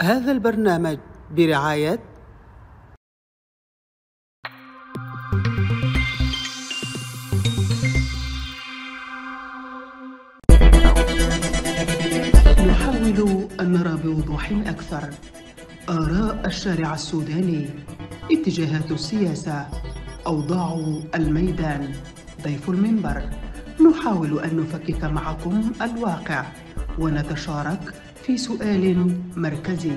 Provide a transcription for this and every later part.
هذا البرنامج برعاية نحاول أن نرى بوضوح أكثر آراء الشارع السوداني، اتجاهات السياسة، أوضاع الميدان. ضيف المنبر، نحاول أن نفكك معكم الواقع ونتشارك في سؤال مركزي: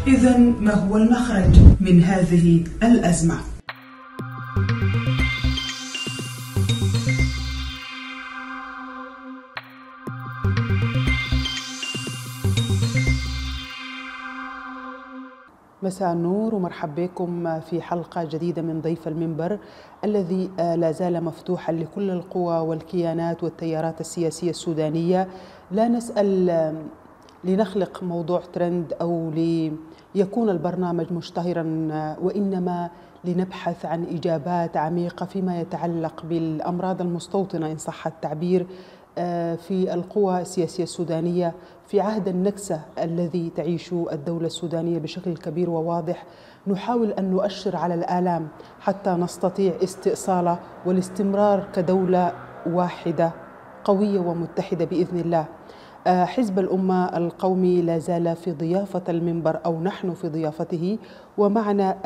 إذن ما هو المخرج من هذه الأزمة؟ مساء النور ومرحبا بكم في حلقة جديدة من ضيف المنبر الذي لا زال مفتوحا لكل القوى والكيانات والتيارات السياسية السودانية. لا نسأل لنخلق موضوع ترند أو ليكون البرنامج مشتهرا، وإنما لنبحث عن إجابات عميقة فيما يتعلق بالأمراض المستوطنة إن صح التعبير في القوى السياسية السودانية في عهد النكسة الذي تعيش الدولة السودانية بشكل كبير وواضح. نحاول أن نؤشر على الآلام حتى نستطيع استئصالها والاستمرار كدولة واحدة قوية ومتحدة بإذن الله. حزب الأمة القومي لا زال في ضيافة المنبر، أو نحن في ضيافته، ومعنا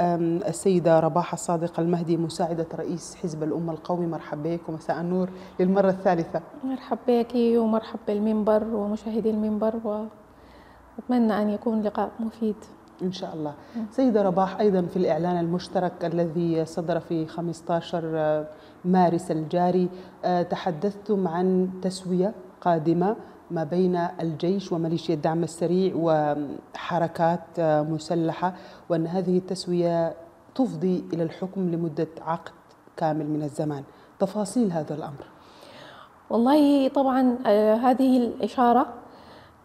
السيدة رباح الصادق المهدي مساعدة رئيس حزب الأمة القومي. مرحبا بك ومساء النور للمرة الثالثة. مرحبا بك ومرحبا بالمنبر ومشاهدي المنبر، وأتمنى أن يكون لقاء مفيد إن شاء الله. سيدة رباح، أيضا في الإعلان المشترك الذي صدر في 15 مارس الجاري تحدثتم عن تسوية قادمة ما بين الجيش وميليشيا الدعم السريع وحركات مسلحة، وأن هذه التسوية تفضي إلى الحكم لمدة عقد كامل من الزمان. تفاصيل هذا الأمر؟ والله طبعا هذه الإشارة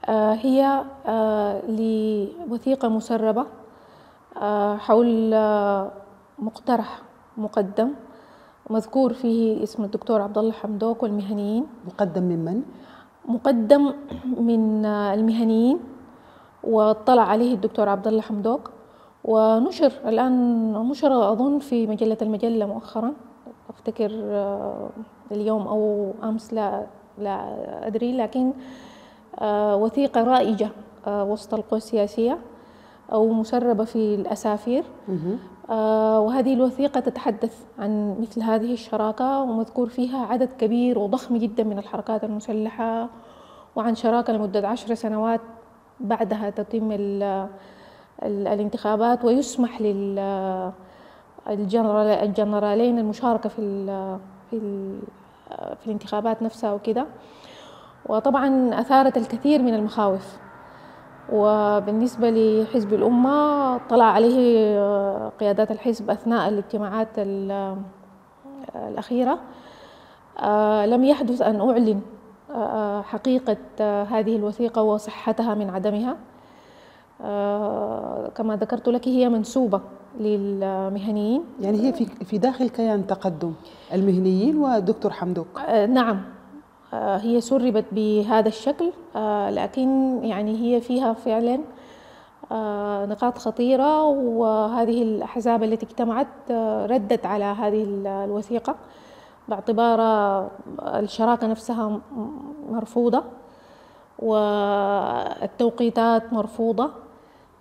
هي لوثيقة مسربة حول مقترح مقدم مذكور فيه اسم الدكتور عبد الله حمدوك والمهنيين. مقدم من من؟ مقدم من المهنيين، واطلع عليه الدكتور عبد الله حمدوك، ونشر الآن، نشر أظن في مجلة المجلة مؤخرا، أفتكر اليوم أو أمس، لا أدري، لكن وثيقة رائجة وسط القوى السياسية أو مسربة في الأسافير. وهذه الوثيقة تتحدث عن مثل هذه الشراكة، ومذكور فيها عدد كبير وضخم جدا من الحركات المسلحة، وعن شراكة لمدة 10 سنوات بعدها تتم الانتخابات، ويسمح للجنرالين المشاركة في الانتخابات نفسها وكده. وطبعا أثارت الكثير من المخاوف. وبالنسبة لحزب الأمة، طلع عليه قيادات الحزب أثناء الاجتماعات الأخيرة. لم يحدث أن أعلن حقيقة هذه الوثيقة وصحتها من عدمها. كما ذكرت لك، هي منسوبة للمهنيين، يعني هي في داخل كيان تقدم المهنيين ودكتور حمدوك. نعم، هي سربت بهذا الشكل، لكن يعني هي فيها فعلا نقاط خطيرة، وهذه الأحزاب التي اجتمعت ردت على هذه الوثيقة باعتبار الشراكة نفسها مرفوضة، والتوقيتات مرفوضة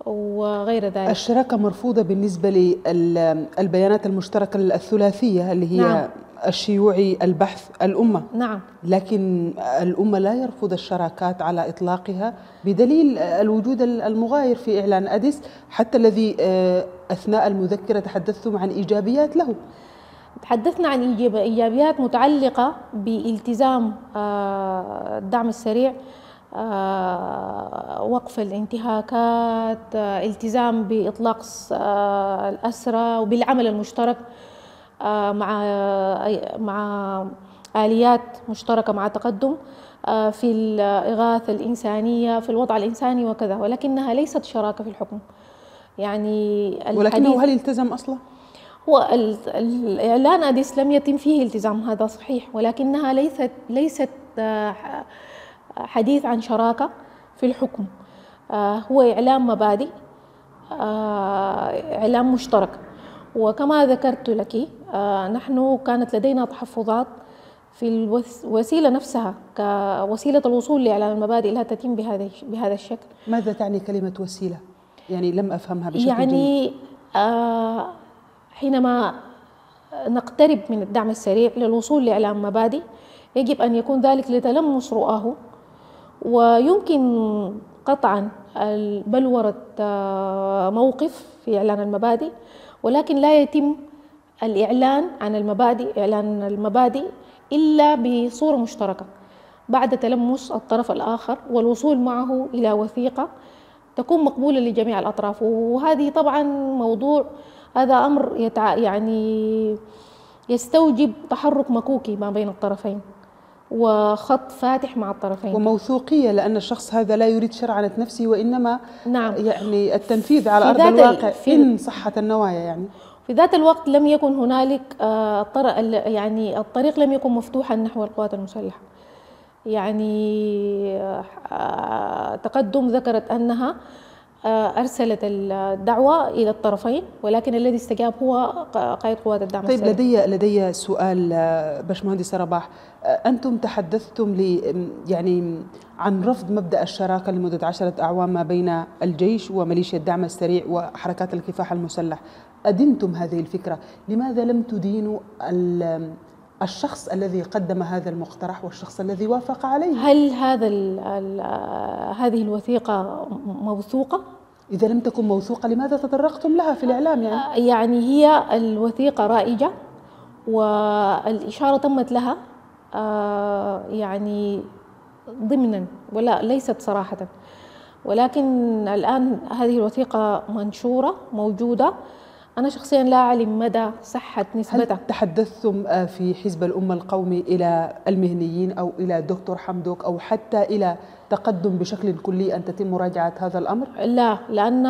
وغير ذلك. الشراكة مرفوضة بالنسبة للبيانات المشتركة الثلاثية اللي هي نعم. الشيوعي، البحث، الأمة. نعم. لكن الأمة لا يرفض الشراكات على إطلاقها، بدليل الوجود المغاير في إعلان أديس، حتى الذي أثناء المذكرة تحدثتم عن إيجابيات له. تحدثنا عن إيجابيات متعلقة بالتزام الدعم السريع، وقف الانتهاكات، التزام بإطلاق الأسرى، وبالعمل المشترك مع آليات مشتركة مع تقدم في الإغاثة الإنسانية، في الوضع الإنساني وكذا، ولكنها ليست شراكة في الحكم. يعني ولكنه هل التزم أصلا؟ هو الإعلان أديس لم يتم فيه التزام، هذا صحيح، ولكنها ليست حديث عن شراكة في الحكم. هو إعلان مبادئ، إعلان مشترك. وكما ذكرت لك نحن كانت لدينا تحفظات في الوسيلة نفسها كوسيلة الوصول لإعلان المبادئ لا تتم بهذا الشكل. ماذا تعني كلمة وسيلة؟ يعني لم أفهمها بشكل يعني جيد. حينما نقترب من الدعم السريع للوصول لإعلان مبادئ يجب أن يكون ذلك لتلمس رؤاه، ويمكن قطعا بلورة موقف في إعلان المبادئ، ولكن لا يتم الإعلان عن المبادئ، إعلان المبادئ إلا بصورة مشتركة بعد تلمس الطرف الآخر والوصول معه إلى وثيقة تكون مقبولة لجميع الأطراف. وهذه طبعا موضوع، هذا أمر يعني يستوجب تحرك مكوكي ما بين الطرفين وخط فاتح مع الطرفين وموثوقية، لأن الشخص هذا لا يريد شرعنة نفسه وإنما نعم يعني التنفيذ على أرض الواقع إن صحت النوايا. يعني في ذات الوقت لم يكن هنالك يعني الطريق لم يكن مفتوحا نحو القوات المسلحة. يعني تقدم ذكرت أنها أرسلت الدعوة إلى الطرفين، ولكن الذي استجاب هو قائد قوات الدعم السريع. طيب لدي سؤال باشمهندس رباح، أنتم تحدثتم يعني عن رفض مبدأ الشراكة لمدة 10 أعوام ما بين الجيش وميليشيا الدعم السريع وحركات الكفاح المسلح، أدنتم هذه الفكرة، لماذا لم تدينوا الشخص الذي قدم هذا المقترح والشخص الذي وافق عليه؟ هل هذه الوثيقة موثوقة؟ إذا لم تكن موثوقة لماذا تطرقتم لها في الإعلام؟ يعني هي الوثيقة رائجة والإشارة تمت لها يعني ضمنا ولا ليست صراحة، ولكن الآن هذه الوثيقة منشورة موجودة. أنا شخصيا لا أعلم مدى صحة نسبتها. هل تحدثتم في حزب الأمة القومي إلى المهنيين أو إلى دكتور حمدوك أو حتى إلى تقدم بشكل كلي أن تتم مراجعة هذا الأمر؟ لا، لأن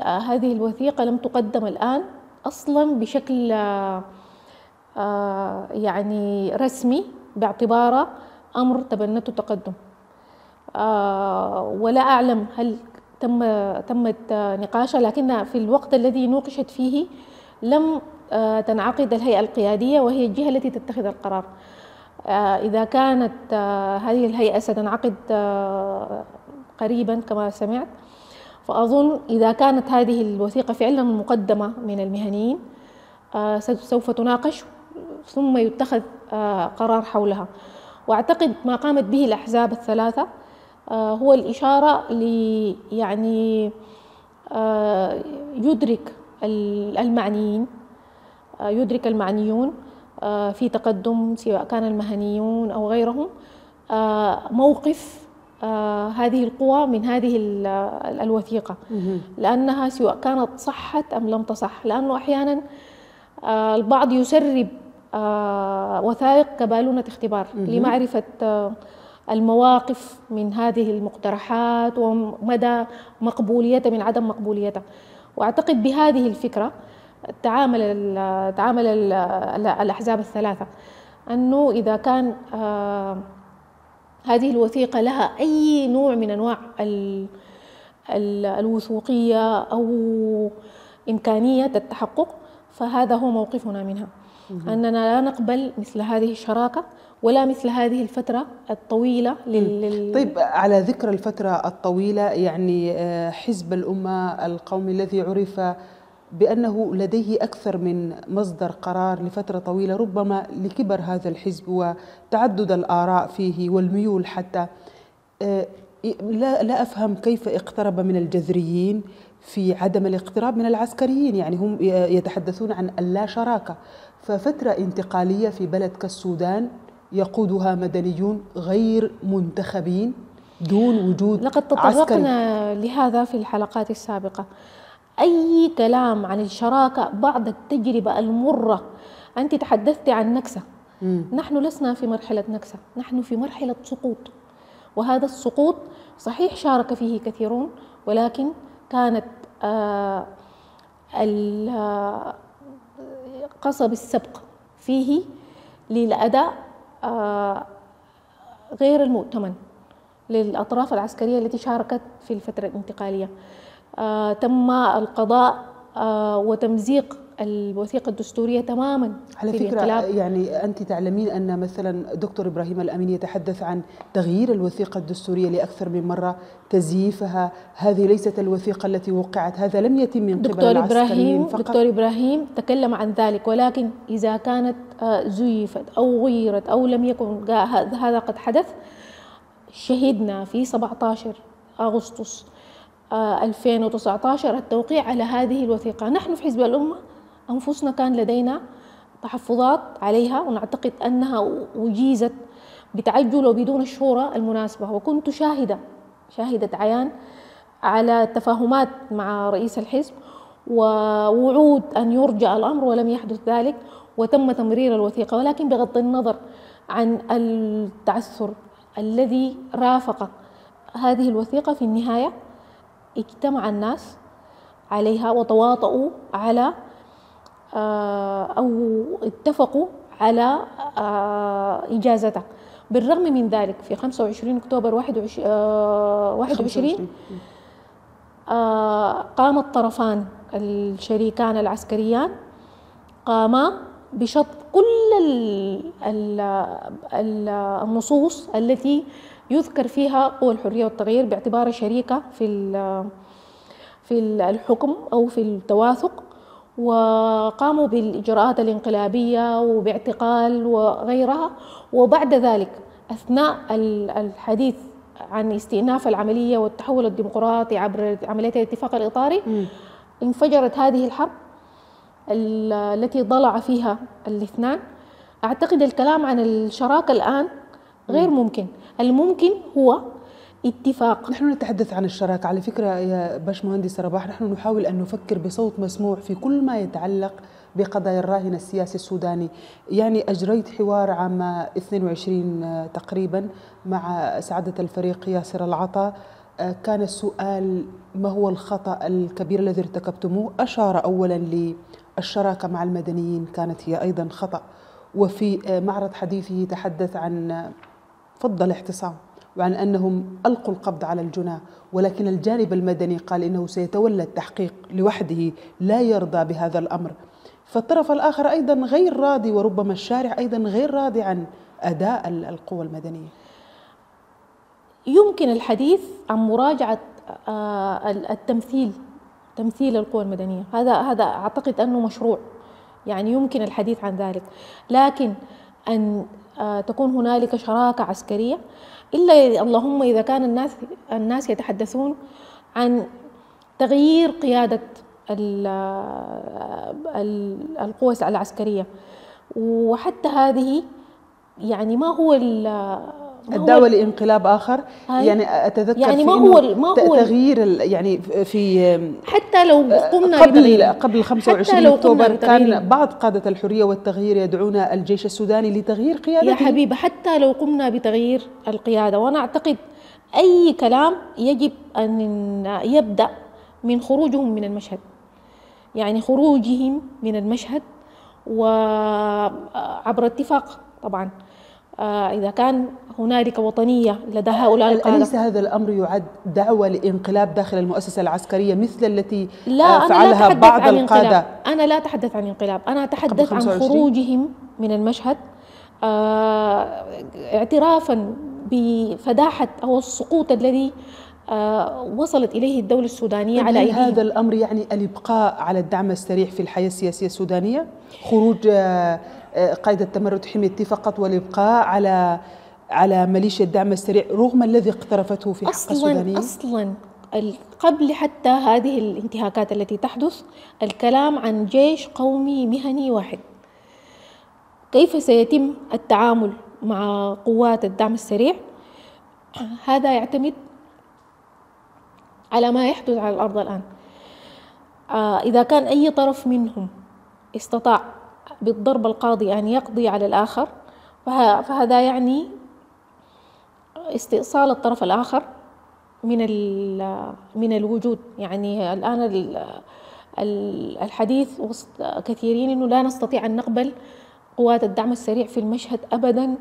هذه الوثيقة لم تقدم الآن أصلا بشكل يعني رسمي باعتباره أمر تبنته التقدم، ولا أعلم هل تمت نقاشها، لكن في الوقت الذي نوقشت فيه لم تنعقد الهيئة القيادية وهي الجهة التي تتخذ القرار. إذا كانت هذه الهيئة ستنعقد قريبا كما سمعت، فأظن إذا كانت هذه الوثيقة فعلا مقدمة من المهنيين سوف تناقش ثم يتخذ قرار حولها. وأعتقد ما قامت به الأحزاب الثلاثة هو الإشارة يعني يدرك المعنيون في تقدم، سواء كان المهنيون أو غيرهم، موقف هذه القوى من هذه الوثيقة، لأنها سواء كانت صحت أم لم تصح. لأنه أحيانا البعض يسرب وثائق كبالونة اختبار لمعرفة المواقف من هذه المقترحات ومدى مقبوليتها من عدم مقبوليتها. وأعتقد بهذه الفكرة تعامل الأحزاب الثلاثة، أنه إذا كان هذه الوثيقة لها أي نوع من أنواع الوثوقية أو إمكانية التحقق فهذا هو موقفنا منها، أننا لا نقبل مثل هذه الشراكة ولا مثل هذه الفترة الطويلة طيب، على ذكر الفترة الطويلة، يعني حزب الأمة القومي الذي عرف بأنه لديه أكثر من مصدر قرار لفترة طويلة، ربما لكبر هذا الحزب وتعدد الآراء فيه والميول حتى، لا أفهم كيف اقترب من الجذريين في عدم الاقتراب من العسكريين. يعني هم يتحدثون عن اللا شراكة، ففترة انتقالية في بلد كالسودان يقودها مدنيون غير منتخبين دون وجود لقد تطرقنا لهذا في الحلقات السابقة. أي كلام عن الشراكة بعد التجربة المرة، أنت تحدثت عن نكسة، نحن لسنا في مرحلة نكسة، نحن في مرحلة سقوط، وهذا السقوط صحيح شارك فيه كثيرون، ولكن كانت قصب السبق فيه للأداء غير المؤتمن للأطراف العسكرية التي شاركت في الفترة الانتقالية. تم القضاء وتمزيق الوثيقة الدستورية تماما على في فكرة الانقلاب. يعني أنت تعلمين أن مثلا دكتور إبراهيم الأمين يتحدث عن تغيير الوثيقة الدستورية لأكثر من مرة، تزييفها، هذه ليست الوثيقة التي وقعت، هذا لم يتم من قبل العسكريين فقط. دكتور إبراهيم تكلم عن ذلك، ولكن إذا كانت زيفت أو غيرت أو لم يكن هذا قد حدث، شهدنا في 17 أغسطس 2019 التوقيع على هذه الوثيقة. نحن في حزب الأمة أنفسنا كان لدينا تحفظات عليها، ونعتقد أنها أجيزت بتعجل وبدون الشورى المناسبة، وكنت شاهدة عيان على تفاهمات مع رئيس الحزب ووعود أن يرجع الأمر، ولم يحدث ذلك وتم تمرير الوثيقة. ولكن بغض النظر عن التعثر الذي رافق هذه الوثيقة، في النهاية اجتمع الناس عليها وتواطؤوا على أو اتفقوا على إجازتها. بالرغم من ذلك في 25 أكتوبر 21 قام الطرفان الشريكان العسكريان قاما بشط كل النصوص التي يذكر فيها قوى الحرية والتغيير باعتبارها شريكة في الحكم أو في التواثق، وقاموا بالإجراءات الانقلابية وباعتقال وغيرها. وبعد ذلك أثناء الحديث عن استئناف العملية والتحول الديمقراطي عبر عملية الاتفاق الإطاري انفجرت هذه الحرب التي ضلع فيها الاثنان. أعتقد الكلام عن الشراكة الآن غير ممكن. الممكن هو اتفاق. نحن نتحدث عن الشراكة على فكرة يا باشمهندس رباح، نحن نحاول أن نفكر بصوت مسموع في كل ما يتعلق بقضايا الراهن السياسي السوداني. يعني أجريت حوار عام 22 تقريبا مع سعادة الفريق ياسر العطا، كان السؤال ما هو الخطأ الكبير الذي ارتكبتموه؟ أشار أولا للشراكة مع المدنيين كانت هي أيضا خطأ، وفي معرض حديثه تحدث عن فض الاعتصام وعن أنهم ألقوا القبض على الجناه، ولكن الجانب المدني قال إنه سيتولى التحقيق لوحده، لا يرضى بهذا الأمر. فالطرف الآخر أيضا غير راضي، وربما الشارع أيضا غير راضي عن أداء القوى المدنية. يمكن الحديث عن مراجعة تمثيل القوى المدنية، هذا أعتقد أنه مشروع، يعني يمكن الحديث عن ذلك. لكن أن تكون هنالك شراكة عسكرية، إلا اللهم إذا كان الناس يتحدثون عن تغيير قيادة القوى العسكرية، وحتى هذه يعني ما هو الدعوة لانقلاب آخر. يعني أتذكر يعني ما هو تغيير يعني في حتى لو قمنا قبل 25 أكتوبر كان بعض قادة الحرية والتغيير يدعون الجيش السوداني لتغيير قيادته. يا حبيبي حتى لو قمنا بتغيير القيادة، وأنا أعتقد أي كلام يجب أن يبدأ من خروجهم من المشهد، يعني خروجهم من المشهد وعبر اتفاق طبعا. إذا كان هنالك وطنية لدى هؤلاء القادة. أليس هذا الأمر يعد دعوة لانقلاب داخل المؤسسة العسكرية مثل التي فعلها بعض القادة؟ أنا لا أتحدث عن انقلاب، أنا أتحدث عن خروجهم من المشهد اعترافا بفداحة أو السقوط الذي وصلت إليه الدولة السودانية على أيديهم. هذا الأمر يعني الإبقاء على الدعم السريع في الحياة السياسية السودانية، خروج قائد التمرد حميدتي فقط والإبقاء على ميليشيا الدعم السريع رغم الذي اقترفته في حق السودانيين؟ أصلا قبل حتى هذه الانتهاكات التي تحدث الكلام عن جيش قومي مهني واحد. كيف سيتم التعامل مع قوات الدعم السريع؟ هذا يعتمد على ما يحدث على الأرض الآن. إذا كان أي طرف منهم استطاع بالضرب القاضي أن يقضي على الآخر، فهذا يعني استئصال الطرف الآخر من الوجود. يعني الآن الحديث وسط كثيرين أنه لا نستطيع أن نقبل قوات الدعم السريع في المشهد أبدا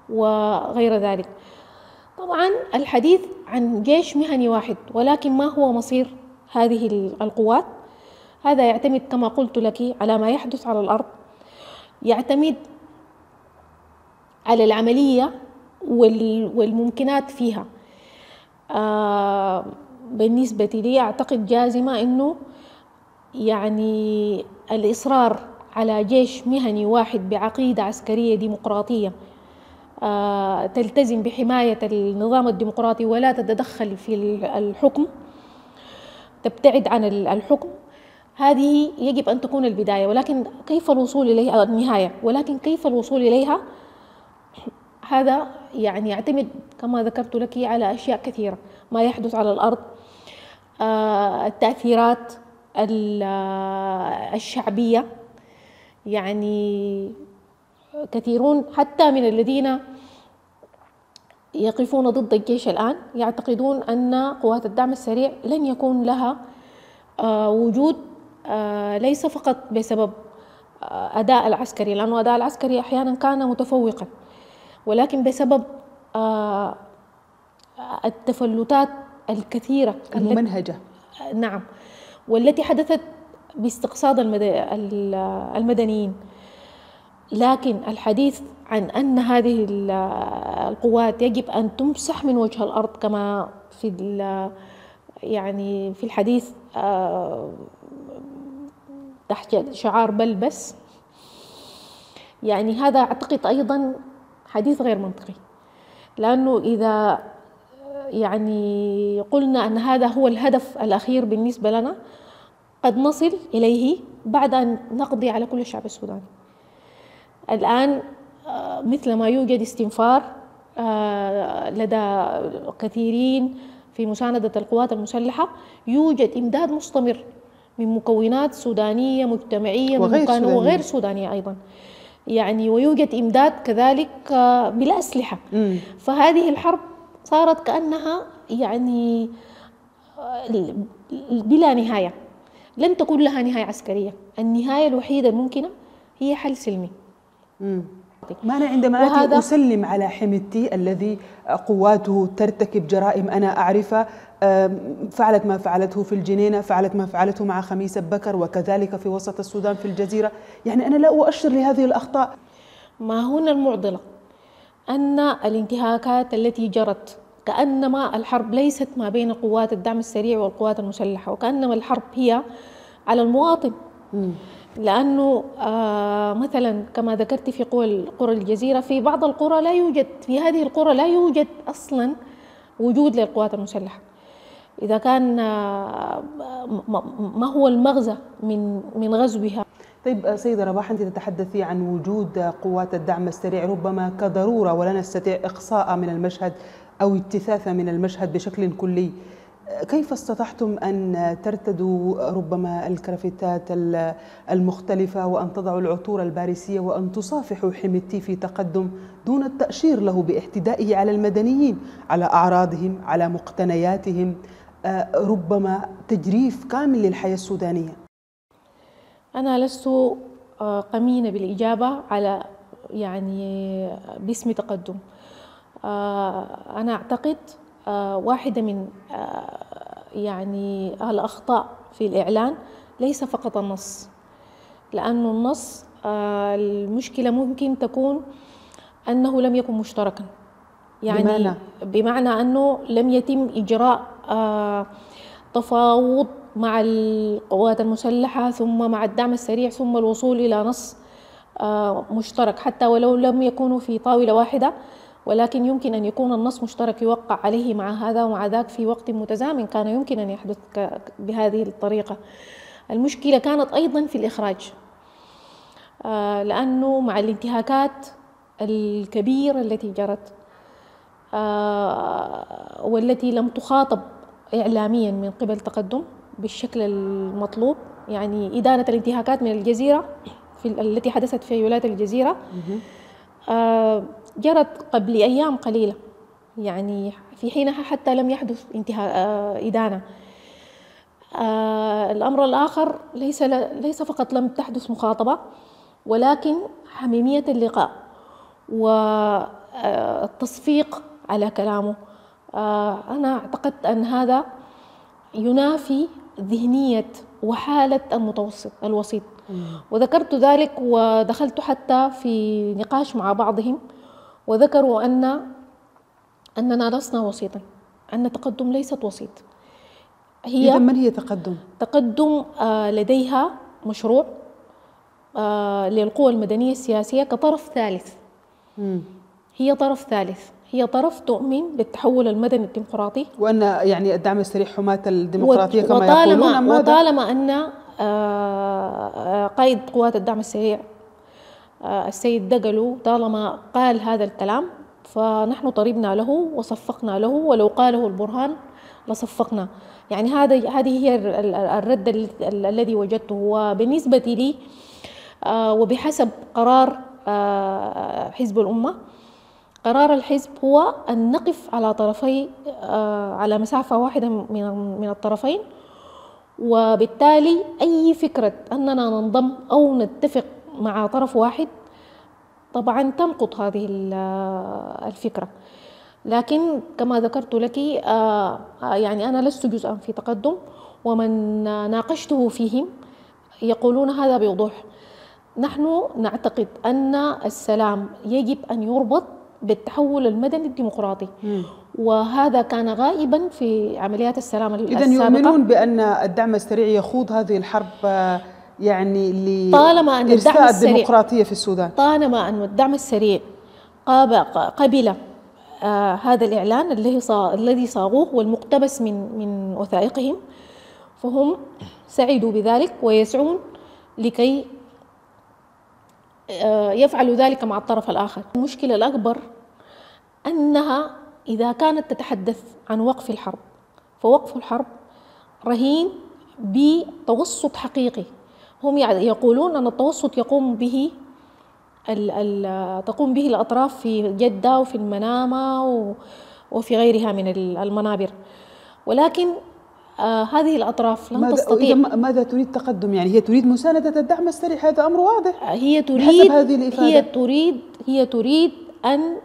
وغير ذلك. طبعا الحديث عن جيش مهني واحد، ولكن ما هو مصير هذه القوات؟ هذا يعتمد كما قلت لك على ما يحدث على الأرض، يعتمد على العملية والممكنات فيها. بالنسبة لي أعتقد جازمة أنه يعني الإصرار على جيش مهني واحد بعقيدة عسكرية ديمقراطية تلتزم بحماية النظام الديمقراطي ولا تتدخل في الحكم، تبتعد عن الحكم، هذه يجب أن تكون البداية. ولكن كيف الوصول إليها النهاية؟ ولكن كيف الوصول إليها هذا يعني يعتمد كما ذكرت لك على أشياء كثيرة، ما يحدث على الأرض، التأثيرات الشعبية. يعني كثيرون حتى من الذين يقفون ضد الجيش الآن يعتقدون أن قوات الدعم السريع لن يكون لها وجود، ليس فقط بسبب أداء العسكري، لأنه أداء العسكري أحيانا كان متفوقا، ولكن بسبب التفلتات الكثيرة الممنهجة. نعم، والتي حدثت باستقصاد المدنيين. لكن الحديث عن أن هذه القوات يجب أن تمسح من وجه الأرض كما يعني في الحديث تحت شعار بل بس، يعني هذا أعتقد أيضا حديث غير منطقي، لأنه إذا يعني قلنا أن هذا هو الهدف الأخير بالنسبة لنا قد نصل إليه بعد أن نقضي على كل الشعب السوداني. الآن مثل ما يوجد استنفار لدى كثيرين في مساندة القوات المسلحة، يوجد إمداد مستمر من مكونات سودانية مجتمعية وغير سودانية أيضا، يعني ويوجد إمداد كذلك بالأسلحة. فهذه الحرب صارت كأنها يعني بلا نهاية، لن تكون لها نهاية عسكرية. النهاية الوحيدة الممكنة هي حل سلمي. معنى عندما آتي أسلم على حميدتي الذي قواته ترتكب جرائم أنا أعرفها، فعلت ما فعلته في الجنينة، فعلت ما فعلته مع خميس بكر، وكذلك في وسط السودان في الجزيرة، يعني أنا لا أؤشر لهذه الأخطاء. ما هنا المعضلة أن الانتهاكات التي جرت كأنما الحرب ليست ما بين قوات الدعم السريع والقوات المسلحة، وكأنما الحرب هي على المواطن. لأنه مثلا كما ذكرت في قرى الجزيرة، في بعض القرى لا يوجد، في هذه القرى لا يوجد أصلا وجود للقوات المسلحة. إذا كان ما هو المغزى من غزوها؟ طيب سيدة رباح، أنت تتحدثي عن وجود قوات الدعم السريع ربما كضرورة ولا نستطيع إقصاء من المشهد أو اجتثاث من المشهد بشكل كلي. كيف استطعتم أن ترتدوا ربما الكرافتات المختلفة وأن تضعوا العطور الباريسية وأن تصافحوا حميدتي في تقدم دون التأشير له باعتدائه على المدنيين، على أعراضهم، على مقتنياتهم، ربما تجريف كامل للحياة السودانية؟ أنا لست قمينة بالإجابة على يعني باسم تقدم. أنا أعتقد واحدة من يعني الأخطاء في الإعلان ليس فقط النص، لأن النص المشكلة ممكن تكون أنه لم يكن مشتركا، يعني بمعنى أنه لم يتم إجراء تفاوض مع القوات المسلحة ثم مع الدعم السريع ثم الوصول إلى نص مشترك، حتى ولو لم يكونوا في طاولة واحدة، ولكن يمكن أن يكون النص مشترك يوقع عليه مع هذا ومع ذاك في وقت متزامن، كان يمكن أن يحدث بهذه الطريقة. المشكلة كانت أيضا في الإخراج، لأنه مع الانتهاكات الكبيرة التي جرت والتي لم تخاطب إعلاميا من قبل تقدم بالشكل المطلوب، يعني إدانة الانتهاكات من الجزيرة التي حدثت في ولاية الجزيرة جرت قبل أيام قليلة، يعني في حينها حتى لم يحدث إدانة. الأمر الآخر ليس فقط لم تحدث مخاطبة، ولكن حميمية اللقاء والتصفيق على كلامه. أنا اعتقدت أن هذا ينافي ذهنية وحالة الوسيط، وذكرت ذلك ودخلت حتى في نقاش مع بعضهم، وذكروا أننا لسنا وسيطا، أن تقدم ليست وسيط. إذا من هي تقدم؟ تقدم لديها مشروع للقوى المدنية السياسية كطرف ثالث. هي طرف ثالث، هي طرف تؤمن بالتحول المدني الديمقراطي، وأن يعني الدعم السريع حماة الديمقراطية كما يقولون. وطالما أن قائد قوات الدعم السريع السيد دقلو طالما قال هذا الكلام فنحن طربنا له وصفقنا له، ولو قاله البرهان لصفقنا. يعني هذه هي الرد الذي وجدته. وبالنسبة لي وبحسب قرار حزب الأمة، قرار الحزب هو أن نقف على طرفي على مسافة واحدة من الطرفين، وبالتالي أي فكرة أننا ننضم أو نتفق مع طرف واحد طبعا تنقض هذه الفكرة. لكن كما ذكرت لك يعني أنا لست جزءا في تقدم، ومن ناقشته فيهم يقولون هذا بوضوح. نحن نعتقد أن السلام يجب أن يربط بالتحول المدني الديمقراطي، وهذا كان غائبا في عمليات السلام السابقة. إذن يؤمنون بأن الدعم السريع يخوض هذه الحرب يعني لإرساء الديمقراطية في السودان؟ طالما أن الدعم السريع قبل هذا الإعلان الذي صاغوه والمقتبس من وثائقهم، فهم سعدوا بذلك ويسعون لكي يفعلوا ذلك مع الطرف الآخر. المشكلة الأكبر أنها إذا كانت تتحدث عن وقف الحرب، فوقف الحرب رهين بتوسط حقيقي. هم يقولون أن التوسط تقوم به الأطراف في جدة وفي المنامة وفي غيرها من المنابر، ولكن هذه الأطراف لن تستطيع. ماذا تريد تقدم؟ يعني هي تريد مساندة الدعم السريع، هذا أمر واضح. هي تريد أن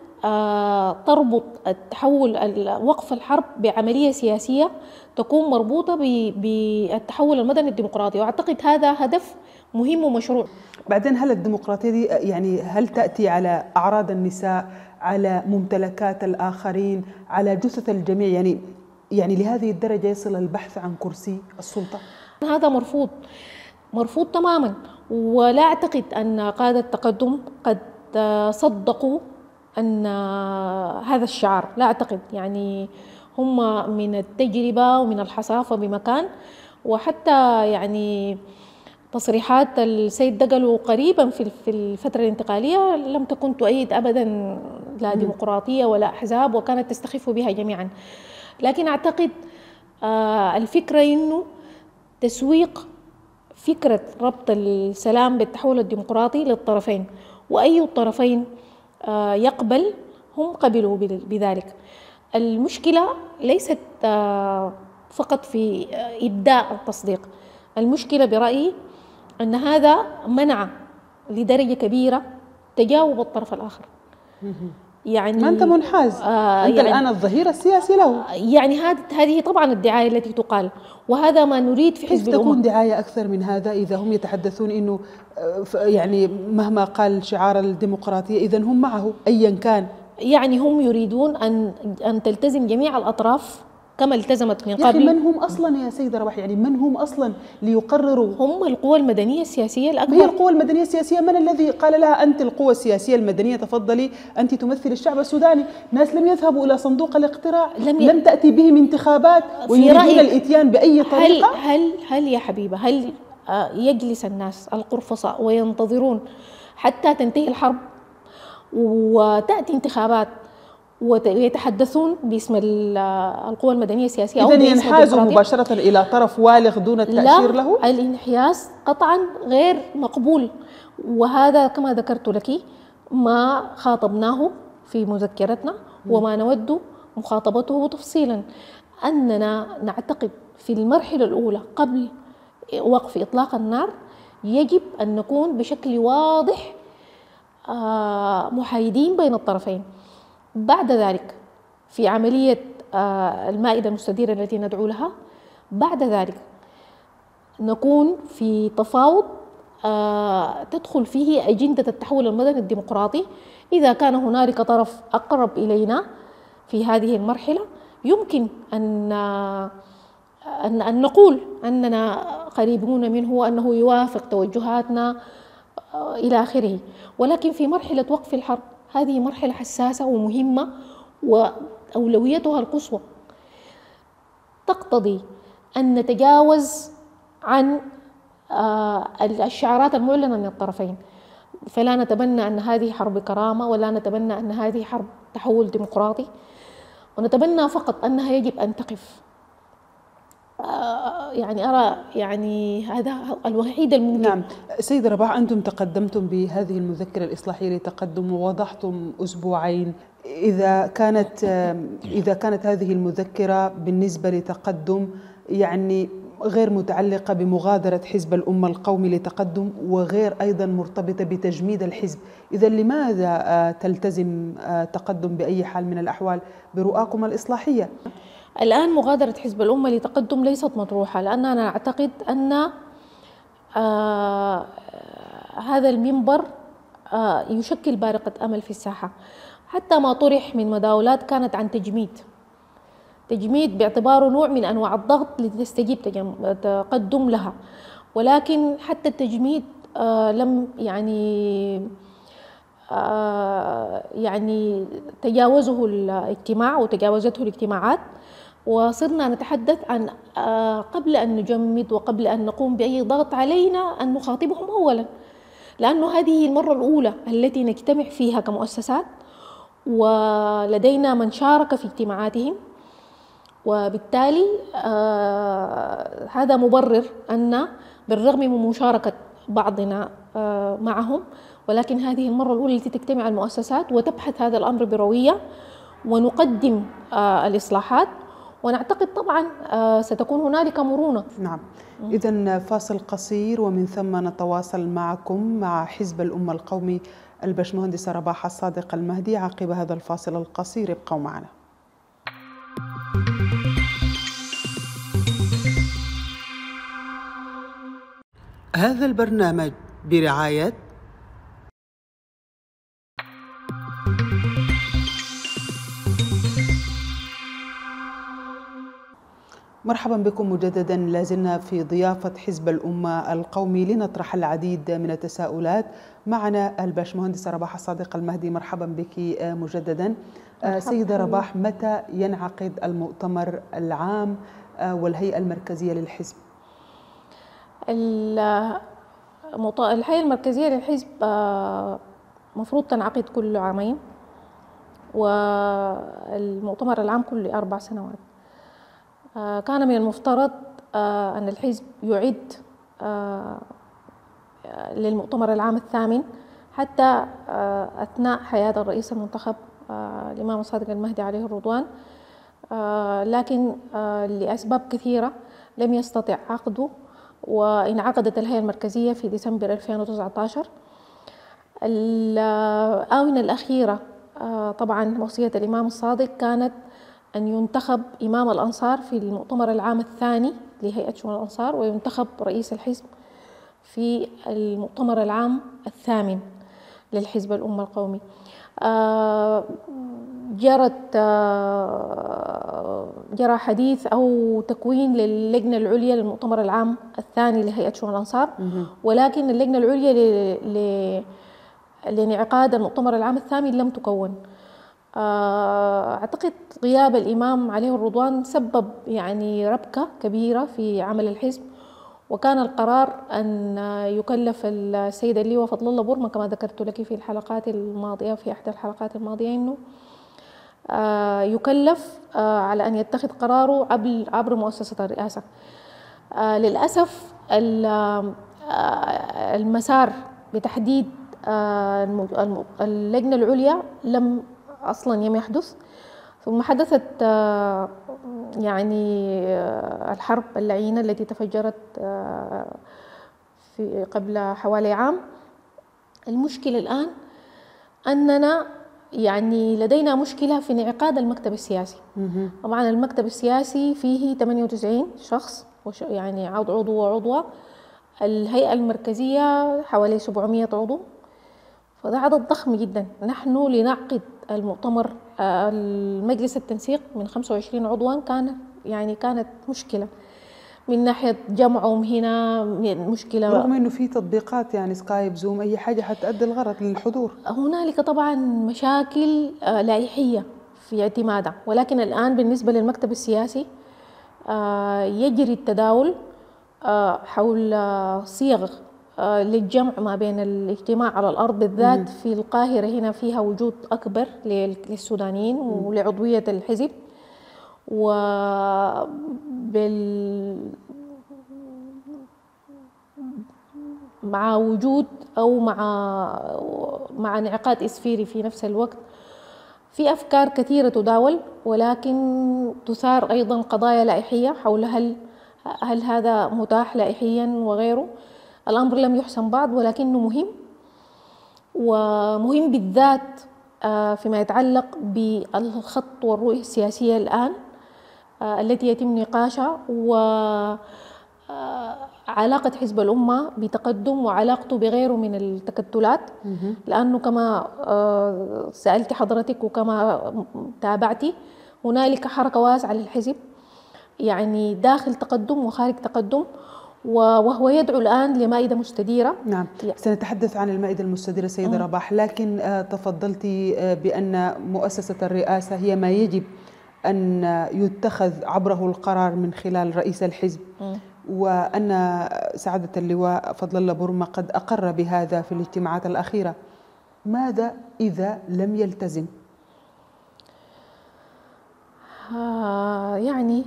تربط التحول وقف الحرب بعملية سياسية تكون مربوطة بالتحول المدني الديمقراطي، وأعتقد هذا هدف مهم ومشروع. بعدين هل الديمقراطية دي يعني هل تأتي على أعراض النساء، على ممتلكات الآخرين، على جثث الجميع؟ يعني لهذه الدرجة يصل البحث عن كرسي السلطة؟ هذا مرفوض تماما، ولا أعتقد أن قادة التقدم قد صدقوا أن هذا الشعار، لا أعتقد. يعني هم من التجربة ومن الحصافة بمكان، وحتى يعني تصريحات السيد دقلو قريبا في الفترة الانتقالية لم تكن تؤيد أبدا لا ديمقراطية ولا أحزاب، وكانت تستخف بها جميعا. لكن أعتقد الفكرة إنه تسويق فكرة ربط السلام بالتحول الديمقراطي للطرفين، وأي الطرفين يقبل هم قبلوا بذلك. المشكلة ليست فقط في إبداء التصديق، المشكلة برأيي أن هذا منع لدرجة كبيرة تجاوب الطرف الآخر. يعني ما أنت منحاز، أنت يعني الآن الظهير السياسي له. يعني هذه طبعا الدعاية التي تقال، وهذا ما نريد في حزب الأمة. تكون دعاية أكثر من هذا إذا هم يتحدثون إنه يعني مهما قال شعار الديمقراطية إذن هم معه أيا كان. يعني هم يريدون أن تلتزم جميع الأطراف كما التزمت من قبل. يا أخي من هم أصلا يا سيدة رباح؟ يعني من هم أصلا ليقرروا؟ هم القوى المدنية السياسية الأكبر. هي القوى المدنية السياسية. من الذي قال لها أنت القوى السياسية المدنية تفضلي أنت تمثل الشعب السوداني؟ ناس لم يذهبوا إلى صندوق الاقتراع، لم تأتي بهم انتخابات ويريدون الإتيان بأي طريقة. هل يا حبيبة هل يجلس الناس القرفصاء وينتظرون حتى تنتهي الحرب وتأتي انتخابات ويتحدثون باسم القوى المدنية السياسية أو إذن ينحازوا مباشرة إلى طرف والغ دون التأشير له؟ لا، الانحياز قطعا غير مقبول، وهذا كما ذكرت لك ما خاطبناه في مذكرتنا وما نود مخاطبته تفصيلا. أننا نعتقد في المرحلة الأولى قبل وقف إطلاق النار يجب أن نكون بشكل واضح محايدين بين الطرفين. بعد ذلك في عملية المائدة المستديرة التي ندعو لها، بعد ذلك نكون في تفاوض تدخل فيه أجندة التحول المدني الديمقراطي. إذا كان هنالك طرف أقرب إلينا في هذه المرحلة يمكن أن نقول أننا قريبون منه وأنه يوافق توجهاتنا إلى آخره. ولكن في مرحلة وقف الحرب هذه مرحلة حساسة ومهمة، وأولويتها القصوى تقتضي أن نتجاوز عن الشعارات المعلنة من الطرفين. فلا نتبنى أن هذه حرب كرامة، ولا نتبنى أن هذه حرب تحول ديمقراطي، ونتبنى فقط أنها يجب أن تقف. يعني أرى يعني هذا الوحيد الممكن. نعم سيدة رباح، أنتم تقدمتم بهذه المذكرة الإصلاحية لتقدم ووضحتم أسبوعين. إذا كانت هذه المذكرة بالنسبة لتقدم يعني غير متعلقة بمغادرة حزب الأمة القومي لتقدم، وغير أيضا مرتبطة بتجميد الحزب، إذا لماذا تلتزم تقدم بأي حال من الأحوال برؤاكم الإصلاحية؟ الآن مغادرة حزب الأمة لتقدم ليست مطروحة، لأن أنا أعتقد أن هذا المنبر يشكل بارقة أمل في الساحة. حتى ما طرح من مداولات كانت عن تجميد باعتباره نوع من أنواع الضغط لتستجيب تقدم لها، ولكن حتى التجميد لم يعني تجاوزه الاجتماع وتجاوزته الاجتماعات، وصرنا نتحدث عن قبل أن نجمد وقبل أن نقوم بأي ضغط علينا أن نخاطبهم أولا، لأنه هذه المرة الأولى التي نجتمع فيها كمؤسسات ولدينا من شارك في اجتماعاتهم، وبالتالي هذا مبرر أن بالرغم من مشاركة بعضنا معهم، ولكن هذه المرة الأولى التي تجتمع المؤسسات وتبحث هذا الأمر بروية ونقدم الإصلاحات، ونعتقد طبعا ستكون هنالك مرونة. نعم، إذن فاصل قصير ومن ثم نتواصل معكم مع حزب الأمة القومي الباشمهندسة رباح الصادق المهدي. عقب هذا الفاصل القصير ابقوا معنا. هذا البرنامج برعاية مرحبا بكم مجددا. لازلنا في ضيافة حزب الأمة القومي لنطرح العديد من التساؤلات. معنا الباشمهندسة رباح الصادق المهدي، مرحبا بك مجددا. سيدة رباح، متى ينعقد المؤتمر العام والهيئة المركزية للحزب؟ الهيئة المركزية للحزب مفروض تنعقد كل عامين، والمؤتمر العام كل 4 سنوات. كان من المفترض أن الحزب يعد للمؤتمر العام الثامن حتى أثناء حياة الرئيس المنتخب الإمام الصادق المهدي عليه الرضوان، لكن لأسباب كثيرة لم يستطع عقده، وانعقدت الهيئة المركزية في ديسمبر 2019. الآونة الأخيرة طبعا وصية الإمام الصادق كانت أن ينتخب إمام الأنصار في المؤتمر العام الثاني لهيئة شؤون الأنصار، وينتخب رئيس الحزب في المؤتمر العام الثامن للحزب الأمة القومي. جرى حديث أو تكوين للجنة العليا للمؤتمر العام الثاني لهيئة شؤون الأنصار، ولكن اللجنة العليا لانعقاد المؤتمر العام الثامن لم تكون. أعتقد غياب الإمام عليه الرضوان سبب يعني ربكة كبيرة في عمل الحزب، وكان القرار أن يكلف السيد اللواء فضل الله بورما كما ذكرت لك في الحلقات الماضية، في إحدى الحلقات الماضية، إنه يكلف على أن يتخذ قراره عبر مؤسسة الرئاسة. للأسف المسار بتحديد اللجنة العليا لم يحدث، ثم حدثت يعني الحرب اللعينة التي تفجرت في قبل حوالي عام. المشكلة الآن أننا يعني لدينا مشكلة في انعقاد المكتب السياسي. طبعا المكتب السياسي فيه 98 شخص، يعني عضو وعضوة. الهيئة المركزية حوالي 700 عضو، فده عدد ضخم جدا. نحن لنعقد المؤتمر المجلس التنسيق من 25 عضوا كانت مشكلة من ناحية جمعهم هنا، مشكلة رغم أنه في تطبيقات يعني سكايب زوم أي حاجة حتأدي الغرض للحضور. هنالك طبعا مشاكل لائحية في اعتمادها، ولكن الآن بالنسبة للمكتب السياسي يجري التداول حول صيغ للجمع ما بين الاجتماع على الأرض، بالذات في القاهرة هنا فيها وجود أكبر للسودانيين ولعضوية الحزب، مع وجود أو مع انعقاد إسفيري في نفس الوقت. في أفكار كثيرة تداول، ولكن تثار أيضا قضايا لائحية حول هل هذا متاح لائحيا وغيره. الأمر لم يحسم بعد، ولكنه مهم، ومهم بالذات فيما يتعلق بالخط والرؤية السياسية الآن التي يتم نقاشها، وعلاقة حزب الأمة بتقدم وعلاقته بغيره من التكتلات. لأنه كما سألت حضرتك وكما تابعتي، هنالك حركة واسعة للحزب، يعني داخل تقدم وخارج تقدم، وهو يدعو الآن لمائدة مستديرة. نعم، سنتحدث عن المائدة المستديرة سيدة رباح، لكن تفضلتي بأن مؤسسة الرئاسة هي ما يجب أن يتخذ عبره القرار من خلال رئيس الحزب، وأن سعادة اللواء فضل الله بورما قد أقر بهذا في الاجتماعات الأخيرة. ماذا إذا لم يلتزم؟ يعني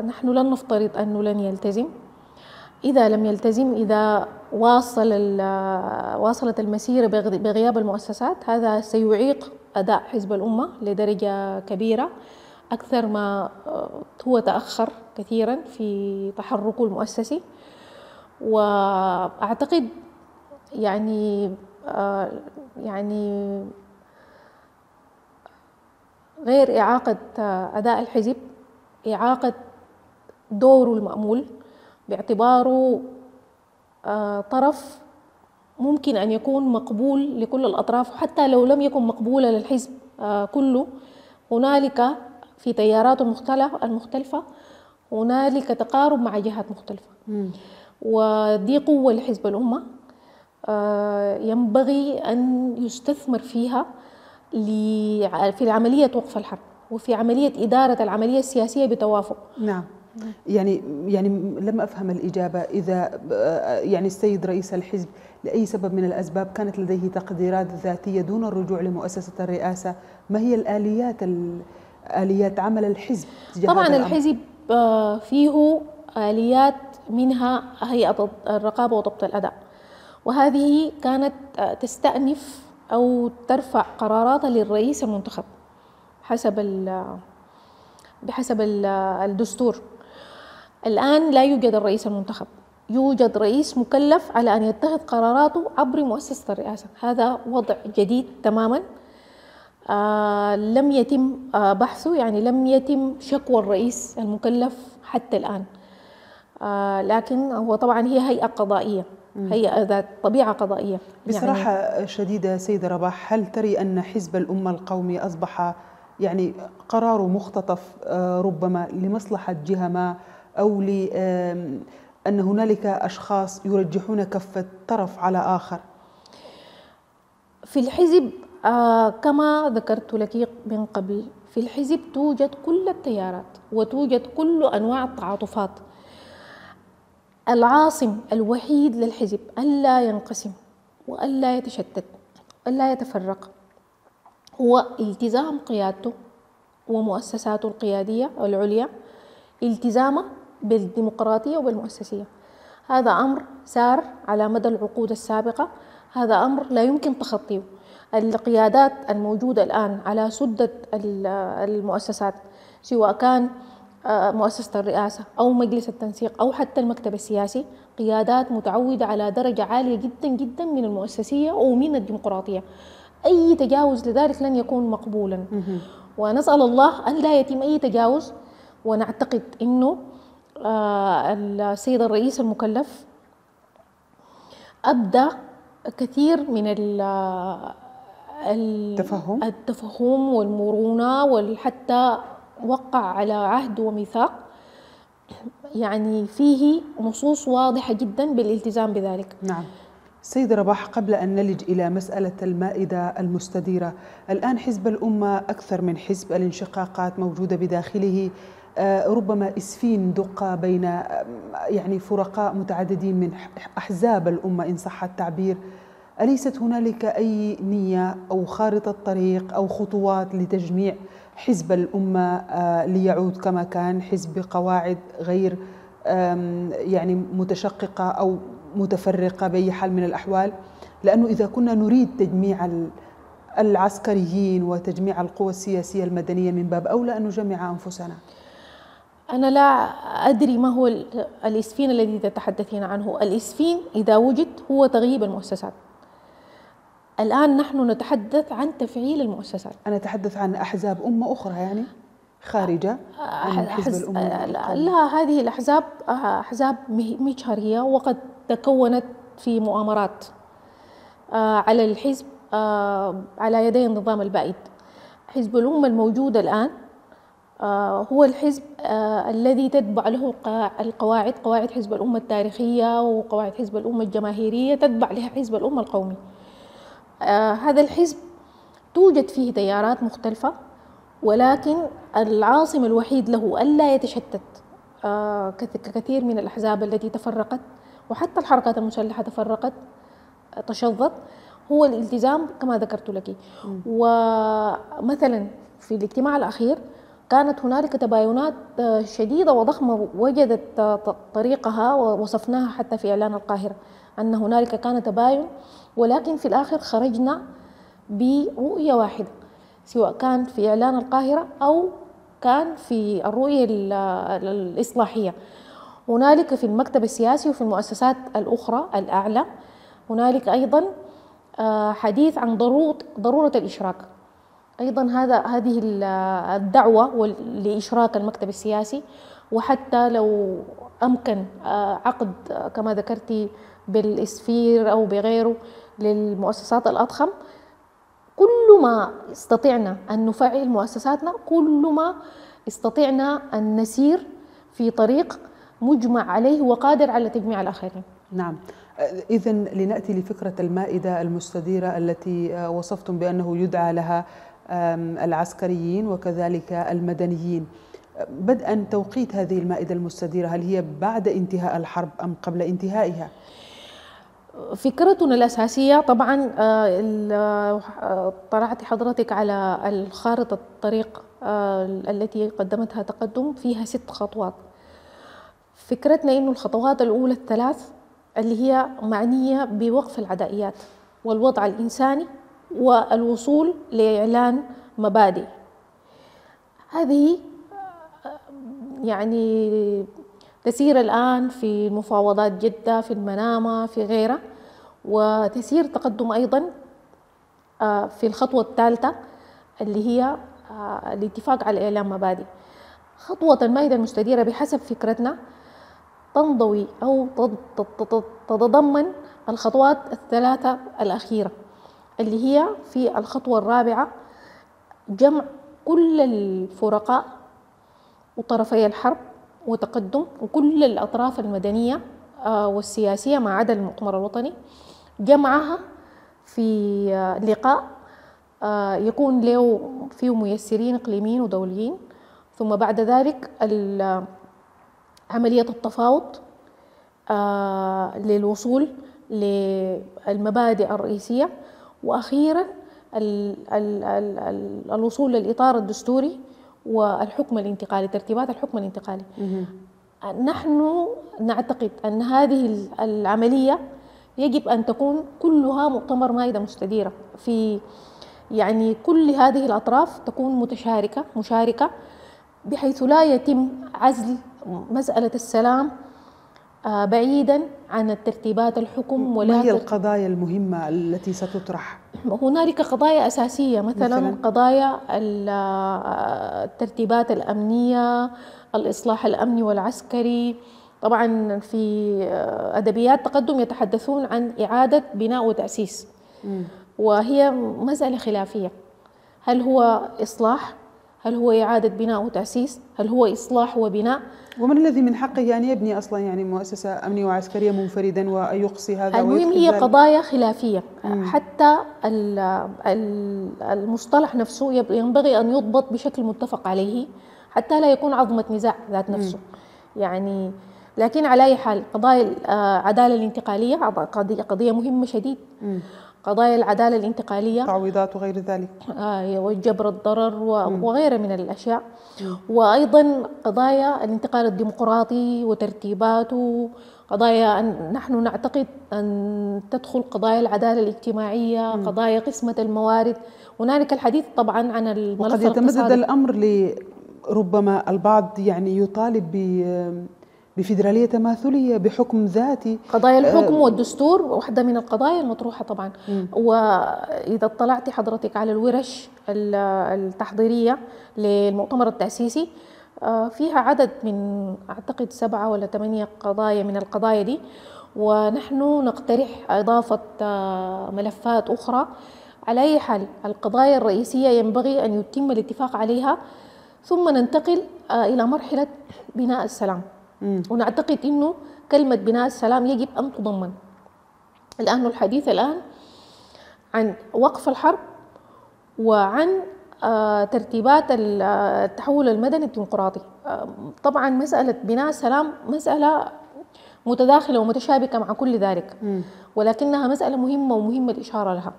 نحن لن نفترض أنه لن يلتزم. إذا لم يلتزم، إذا واصلت المسيرة بغياب المؤسسات، هذا سيعيق أداء حزب الأمة لدرجة كبيرة، أكثر ما هو تأخر كثيرا في تحركه المؤسسي. وأعتقد يعني غير إعاقة أداء الحزب، إعاقة دوره المأمول باعتباره طرف ممكن أن يكون مقبول لكل الأطراف، وحتى لو لم يكن مقبولا للحزب كله، هنالك في تيارات المختلفة هنالك تقارب مع جهات مختلفة. ودي قوة لحزب الأمة ينبغي أن يستثمر فيها في عملية وقف الحرب وفي عملية إدارة العملية السياسية بتوافق. نعم، يعني لم أفهم الإجابة. إذا يعني السيد رئيس الحزب لأي سبب من الأسباب كانت لديه تقديرات ذاتية دون الرجوع لمؤسسة الرئاسة، ما هي آليات عمل الحزب؟ طبعا الحزب فيه آليات، منها هيئة الرقابة وضبط الأداء، وهذه كانت تستأنف أو ترفع قراراتها للرئيس المنتخب بحسب الدستور. الآن لا يوجد الرئيس المنتخب، يوجد رئيس مكلف على أن يتخذ قراراته عبر مؤسسة الرئاسة. هذا وضع جديد تماما، لم يتم بحثه، يعني لم يتم شكوى الرئيس المكلف حتى الآن. لكن هو طبعا هي هيئة قضائية، هيئة ذات طبيعة قضائية. بصراحة يعني شديدة سيدة رباح، هل تري أن حزب الأمة القومي أصبح يعني قراره مختطف ربما لمصلحة جهة ما، أو لأن هنالك أشخاص يرجحون كفة طرف على آخر؟ في الحزب كما ذكرت لك من قبل، في الحزب توجد كل التيارات وتوجد كل أنواع التعاطفات. العاصم الوحيد للحزب ألا ينقسم وألا يتشتت ألا يتفرق هو التزام قيادته ومؤسساته القيادية العليا، التزامه بالديمقراطية وبالمؤسسية. هذا أمر سار على مدى العقود السابقة، هذا أمر لا يمكن تخطيه. القيادات الموجودة الآن على سدة المؤسسات، سواء كان مؤسسة الرئاسة أو مجلس التنسيق أو حتى المكتب السياسي، قيادات متعودة على درجة عالية جدا جدا من المؤسسية ومن الديمقراطية. أي تجاوز لذلك لن يكون مقبولا، ونسأل الله أن لا يتم أي تجاوز. ونعتقد أنه السيد الرئيس المكلف أبدى كثير من التفهم والمرونة، وحتى وقع على عهد وميثاق يعني فيه نصوص واضحة جدا بالالتزام بذلك. نعم. سيد رباح، قبل أن نلج إلى مسألة المائدة المستديرة، الآن حزب الأمة أكثر من حزب، الانشقاقات موجودة بداخله، ربما إسفين دق بين يعني فرقاء متعددين من أحزاب الأمة إن صح التعبير. أليست هنالك أي نية أو خارطة طريق أو خطوات لتجميع حزب الأمة ليعود كما كان، حزب بقواعد غير يعني متشققة أو متفرقة بأي حال من الأحوال؟ لأنه إذا كنا نريد تجميع العسكريين وتجميع القوى السياسية المدنية، من باب أولى أن نجمع أنفسنا. أنا لا أدري ما هو الإسفين الذي تتحدثين عنه. الإسفين إذا وجد هو تغييب المؤسسات. الآن نحن نتحدث عن تفعيل المؤسسات. أنا أتحدث عن أحزاب أمة أخرى يعني خارجة عن حزب الأمة. لا، هذه الأحزاب أحزاب مجهرية، وقد تكونت في مؤامرات على الحزب على يدي النظام البائد. حزب الأمة الموجود الآن هو الحزب الذي تتبع له القواعد، قواعد حزب الأمة التاريخية وقواعد حزب الأمة الجماهيرية، تتبع لها حزب الأمة القومي. هذا الحزب توجد فيه تيارات مختلفة، ولكن العاصم الوحيد له ألا يتشتت كثير من الأحزاب التي تفرقت، وحتى الحركات المسلحة تفرقت تشظت، هو الالتزام كما ذكرت لك. ومثلا في الاجتماع الأخير كانت هنالك تباينات شديدة وضخمة وجدت طريقها ووصفناها حتى في إعلان القاهرة، أن هنالك كان تباين، ولكن في الآخر خرجنا برؤية واحدة، سواء كان في إعلان القاهرة أو كان في الرؤية الإصلاحية. هنالك في المكتب السياسي وفي المؤسسات الأخرى الأعلى هنالك أيضا حديث عن ضرورة الإشراك. أيضا هذه الدعوة لإشراك المكتب السياسي، وحتى لو أمكن عقد كما ذكرتي بالإسفير أو بغيره للمؤسسات الأضخم، كل ما استطعنا أن نفعل مؤسساتنا، كل ما استطعنا أن نسير في طريق مجمع عليه وقادر على تجميع الآخرين. نعم. إذن لنأتي لفكرة المائدة المستديرة التي وصفتم بأنه يدعى لها العسكريين وكذلك المدنيين. بدءا توقيت هذه المائدة المستديرة، هل هي بعد انتهاء الحرب أم قبل انتهائها؟ فكرتنا الأساسية طبعا طرحت حضرتك على الخارطة الطريق التي قدمتها تقدم، فيها 6 خطوات. فكرتنا إنه الخطوات الأولى الثلاث اللي هي معنية بوقف العدائيات والوضع الإنساني والوصول لإعلان مبادئ، هذه يعني تسير الآن في مفاوضات جدة، في المنامة، في غيرها، وتسير تقدم أيضا في الخطوة الثالثة اللي هي الاتفاق على إعلان مبادئ. خطوة المائدة المستديرة بحسب فكرتنا تنضوي أو تتضمن الخطوات الثلاثة الأخيرة، اللي هي في الخطوة الرابعة جمع كل الفرقاء وطرفي الحرب وتقدم وكل الأطراف المدنية والسياسية ما عدا المؤتمر الوطني، جمعها في لقاء يكون له فيه ميسرين إقليميين ودوليين، ثم بعد ذلك عملية التفاوض للوصول للمبادئ الرئيسية، وأخيرا الوصول للإطار الدستوري والحكم الانتقالي، ترتيبات الحكم الانتقالي. نحن نعتقد أن هذه العملية يجب أن تكون كلها مؤتمر مائدة مستديرة، في يعني كل هذه الأطراف تكون مشاركة بحيث لا يتم عزل مسألة السلام بعيدا عن الترتيبات الحكم. ما هي القضايا المهمة التي ستطرح؟ هنالك قضايا أساسية مثلا قضايا الترتيبات الأمنية، الإصلاح الأمني والعسكري. طبعا في أدبيات تقدم يتحدثون عن إعادة بناء وتأسيس، وهي مسألة خلافية. هل هو إصلاح؟ هل هو إعادة بناء وتأسيس؟ هل هو إصلاح وبناء؟ ومن الذي من حقه أن يبني أصلا يعني مؤسسة أمنية وعسكرية منفردا ويقصي هذا؟ المهم هي قضايا خلافية. حتى المصطلح نفسه ينبغي أن يضبط بشكل متفق عليه حتى لا يكون عظمة نزاع ذات نفسه. يعني لكن على أي حال قضايا العدالة الانتقالية قضية مهمة شديد. قضايا العدالة الانتقالية، تعويضات وغير ذلك، وجبر الضرر وغيرها من الأشياء. وأيضا قضايا الانتقال الديمقراطي وترتيباته، قضايا نحن نعتقد أن تدخل قضايا العدالة الاجتماعية، قضايا قسمة الموارد. هنالك الحديث طبعا عن الملف وقد يتمدد الأمر لربما البعض يعني يطالب بفيدرالية تماثلية بحكم ذاتي. قضايا الحكم والدستور واحدة من القضايا المطروحة طبعا. وإذا اطلعت حضرتك على الورش التحضيرية للمؤتمر التأسيسي فيها عدد من أعتقد 7 ولا 8 قضايا من القضايا دي، ونحن نقترح إضافة ملفات أخرى. على أي حال القضايا الرئيسية ينبغي أن يتم الاتفاق عليها، ثم ننتقل إلى مرحلة بناء السلام. ونعتقد أنه كلمة بناء السلام يجب أن تضمن، لأنه الحديث الآن عن وقف الحرب وعن ترتيبات التحول المدني الديمقراطي. طبعا مسألة بناء السلام مسألة متداخلة ومتشابكة مع كل ذلك، ولكنها مسألة مهمة ومهمة الإشارة لها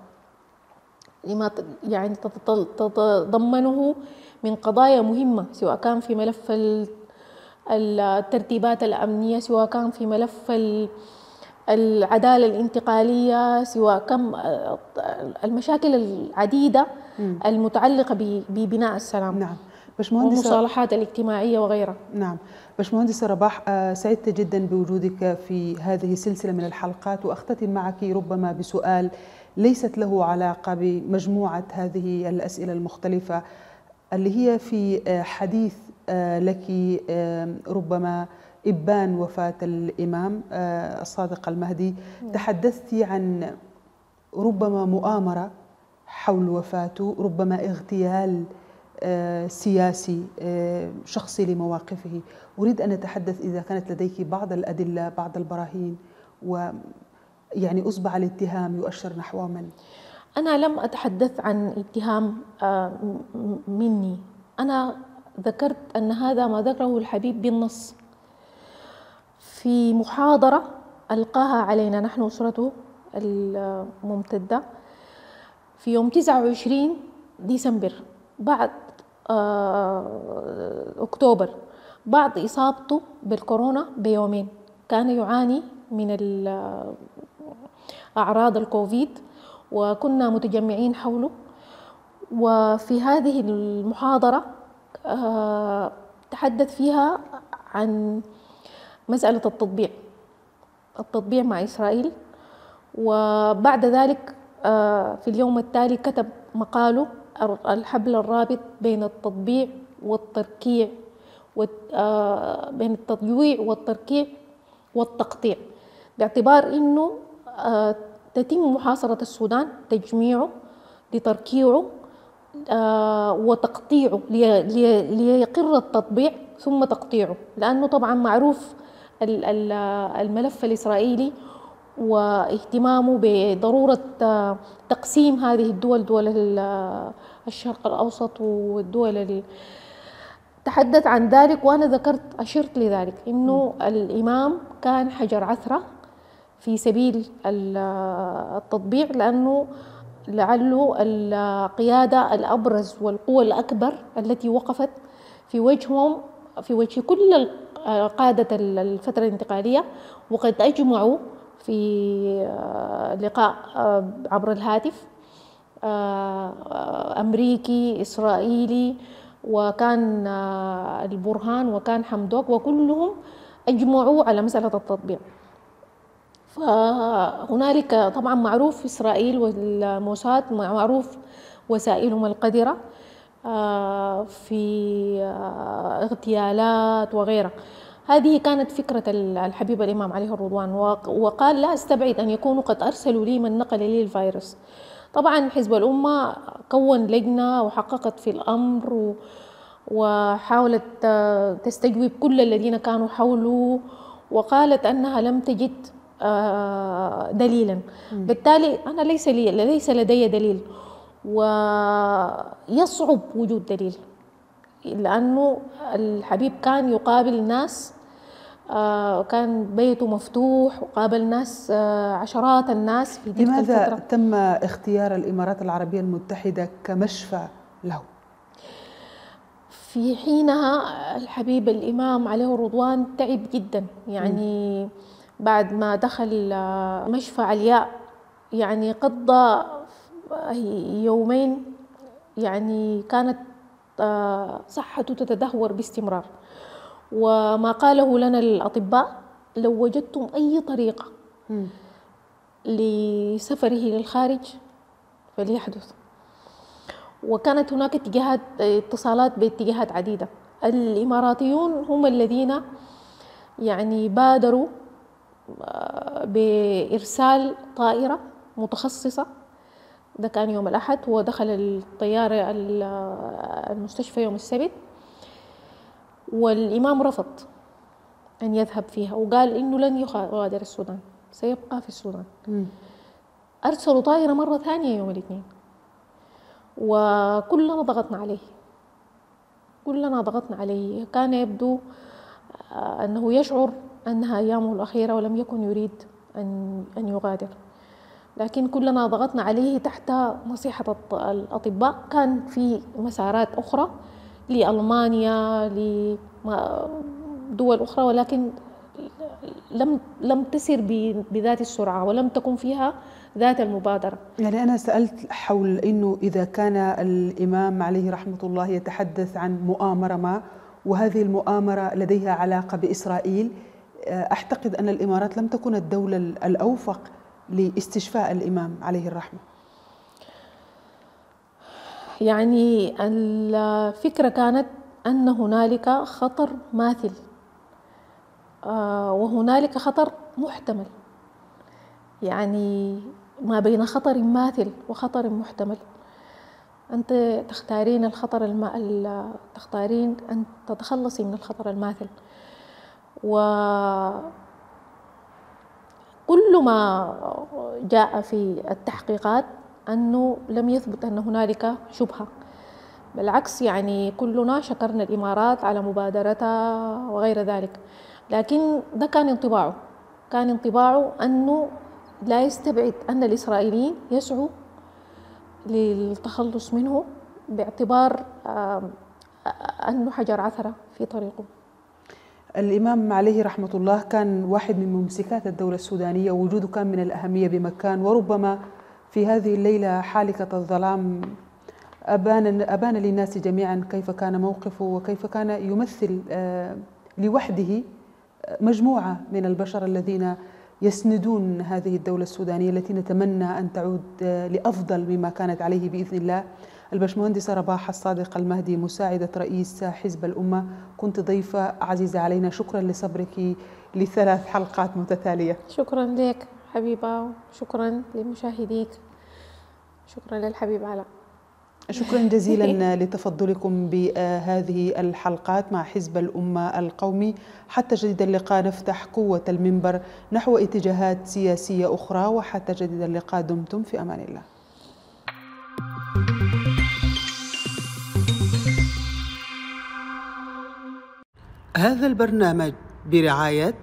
لما يعني تتضمنه من قضايا مهمة، سواء كان في ملف الترتيبات الأمنية، سواء كان في ملف العدالة الانتقالية، سواء كان المشاكل العديدة المتعلقة ببناء السلام. نعم. والمصالحات الاجتماعية وغيرها. نعم. باشمهندسة رباح، سعدت جدا بوجودك في هذه السلسلة من الحلقات، وأختتم معك ربما بسؤال ليست له علاقة بمجموعة هذه الأسئلة المختلفة اللي هي في حديث لك ربما إبان وفاة الإمام الصادق المهدي. تحدثت عن ربما مؤامرة حول وفاته، ربما اغتيال سياسي شخصي لمواقفه. أريد أن أتحدث إذا كانت لديك بعض الأدلة، بعض البراهين، ويعني أصبح الاتهام يؤشر نحو من؟ أنا لم أتحدث عن اتهام مني، أنا ذكرت أن هذا ما ذكره الحبيب بالنص في محاضرة ألقاها علينا نحن أسرته الممتدة في يوم 29 ديسمبر بعد أكتوبر، بعد إصابته بالكورونا بيومين. كان يعاني من أعراض الكوفيد وكنا متجمعين حوله. وفي هذه المحاضرة تحدث فيها عن مسألة التطبيع مع إسرائيل. وبعد ذلك في اليوم التالي كتب مقاله الحبل الرابط بين التطبيع والتركيع، بين التطويع والتركيع والتقطيع، باعتبار أنه تتم محاصرة السودان، تجميعه لتركيعه وتقطيعه ليقر التطبيع ثم تقطيعه، لأنه طبعا معروف الملف الإسرائيلي واهتمامه بضرورة تقسيم هذه الدول، دول الشرق الأوسط والدول تحدث عن ذلك. وأنا أشرت لذلك إنه الإمام كان حجر عثرة في سبيل التطبيع، لأنه لعله القيادة الأبرز والقوة الأكبر التي وقفت في وجههم، في وجه كل قادة الفترة الانتقالية، وقد أجمعوا في لقاء عبر الهاتف، أمريكي إسرائيلي، وكان البرهان وكان حمدوك، وكلهم أجمعوا على مسألة التطبيع. فهنالك طبعا معروف إسرائيل والموساد، معروف وسائلهم القذرة في اغتيالات وغيرها. هذه كانت فكرة الحبيب الإمام عليه الرضوان، وقال لا أستبعد أن يكونوا قد أرسلوا لي من نقل لي الفيروس. طبعا حزب الأمة كون لجنة وحققت في الأمر وحاولت تستجوب كل الذين كانوا حوله، وقالت أنها لم تجد دليلا. بالتالي أنا ليس لدي دليل، ويصعب وجود دليل، لأنه الحبيب كان يقابل ناس، كان بيته مفتوح وقابل ناس عشرات الناس في تلك لماذا الفترة. تم اختيار الإمارات العربية المتحدة كمشفى له؟ في حينها الحبيب الإمام عليه الرضوان تعب جدا، يعني بعد ما دخل مشفى علياء يعني قضى يومين، يعني كانت صحته تتدهور باستمرار. وما قاله لنا الأطباء: لو وجدتم أي طريقة لسفره للخارج فليحدث. وكانت هناك اتصالات باتجاهات عديدة. الإماراتيون هم الذين يعني بادروا بإرسال طائرة متخصصة، ده كان يوم الأحد، ودخل الطيارة المستشفى يوم السبت، والإمام رفض أن يذهب فيها وقال إنه لن يغادر السودان، سيبقى في السودان. أرسلوا طائرة مرة ثانية يوم الاثنين، وكلنا ضغطنا عليه. كان يبدو أنه يشعر أنها أيامه الأخيرة ولم يكن يريد أن يغادر، لكن كلنا ضغطنا عليه تحت نصيحة الأطباء. كان في مسارات أخرى لألمانيا لدول أخرى، ولكن لم تسر بذات السرعة ولم تكن فيها ذات المبادرة. يعني أنا سألت حول أنه إذا كان الإمام عليه رحمة الله يتحدث عن مؤامرة ما، وهذه المؤامرة لديها علاقة بإسرائيل، أعتقد أن الإمارات لم تكن الدولة الأوفق لاستشفاء الإمام عليه الرحمة. يعني الفكرة كانت أن هنالك خطر ماثل، وهنالك خطر محتمل، يعني ما بين خطر ماثل وخطر محتمل. أنت تختارين تختارين أن تتخلصي من الخطر الماثل. وكل ما جاء في التحقيقات أنه لم يثبت أن هنالك شبهة، بالعكس يعني كلنا شكرنا الإمارات على مبادرتها وغير ذلك. لكن ده كان انطباعه أنه لا يستبعد أن الإسرائيليين يسعوا للتخلص منه، باعتبار أنه حجر عثرة في طريقه. الإمام عليه رحمة الله كان واحد من ممسكات الدولة السودانية، ووجوده كان من الأهمية بمكان. وربما في هذه الليلة حالكة الظلام أبان للناس جميعا كيف كان موقفه، وكيف كان يمثل لوحده مجموعة من البشر الذين يسندون هذه الدولة السودانية التي نتمنى أن تعود لأفضل مما كانت عليه بإذن الله. الباشمهندسة رباح الصادق المهدي، مساعدة رئيس حزب الأمة، كنت ضيفة عزيزة علينا. شكرا لصبرك ل3 حلقات متتالية. شكرا لك حبيبة، شكرا لمشاهديك، شكرا للحبيب علاء. شكرا جزيلا لتفضلكم بهذه الحلقات مع حزب الأمة القومي. حتى جديد اللقاء نفتح قوة المنبر نحو اتجاهات سياسية أخرى، وحتى جديد اللقاء دمتم في أمان الله. هذا البرنامج برعاية